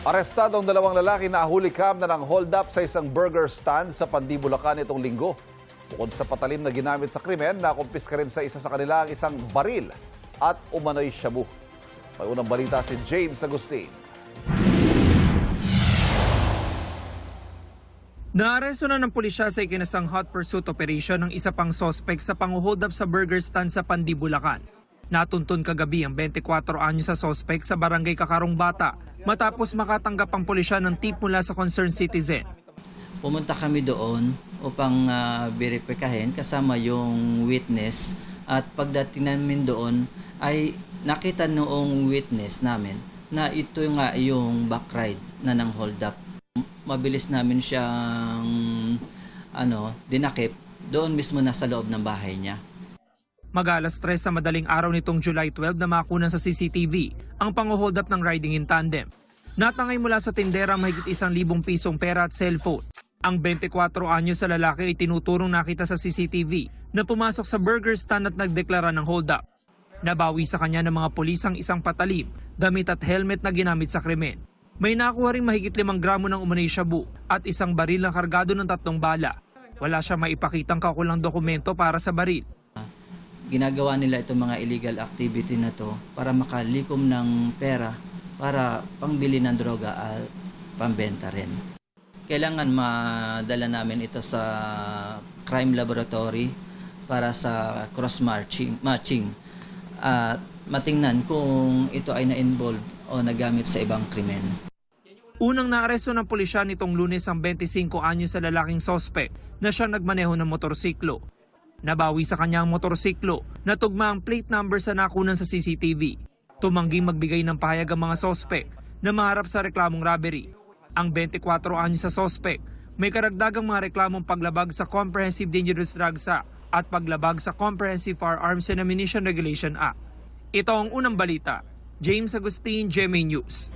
Arestado ang dalawang lalaki na hulikam na ng hold up sa isang burger stand sa Pandi, Bulacan itong linggo. Bukod sa patalim na ginamit sa krimen, nakumpiska rin sa isa sa kanila ang isang baril at umano'y shabu. May unang balita si James Agustin. Naaresto na ng pulisya sa ikinasang hot pursuit operation ng isa pang sospek sa pang-hold up sa burger stand sa Pandi, Bulacan. Natuntun kagabi ang 24 anyo sa sospek sa barangay Kakarong Bata matapos makatanggap ang pulisya ng tip mula sa concerned citizen. Pumunta kami doon upang verifikahin kasama yung witness at pagdating namin doon ay nakita noong witness namin na ito nga yung backride na ng hold up. Mabilis namin siyang dinakip doon mismo na sa loob ng bahay niya. Mag-alas 3 sa madaling araw nitong July 12 na makunan sa CCTV ang pang-hold up ng riding in tandem. Natangay mula sa tindera mahigit 1,000 pisong pera at cellphone. Ang 24 anyo sa lalaki ay tinuturong nakita sa CCTV na pumasok sa burger stand at nagdeklara ng hold up. Nabawi sa kanya ng mga pulis ang isang patalim, damit at helmet na ginamit sa krimen. May nakuha ring mahigit 5 gramo ng umano'y shabu at isang baril na kargado ng 3 bala. Wala siya maipakitang kakulang dokumento para sa baril. Ginagawa nila itong mga illegal activity na to para makalikom ng pera para pangbili ng droga at pambenta rin. Kailangan madala namin ito sa crime laboratory para sa cross-matching at matingnan kung ito ay na-involve o nagamit sa ibang krimen. Unang naaresto ng pulisya nitong Lunes ang 25 anyo sa lalaking sospek na siya nagmaneho ng motorsiklo. Nabawi sa kanya ang motorsiklo na tugma ang plate number sa nakunan sa CCTV. Tumangging magbigay ng pahayag ang mga sospek na maharap sa reklamong robbery. Ang 24 anyo sa sospek may karagdagang mga reklamong paglabag sa Comprehensive Dangerous Drugs Act at paglabag sa Comprehensive Firearms and Ammunition Regulation Act. Ito ang unang balita. James Agustin, GMA News.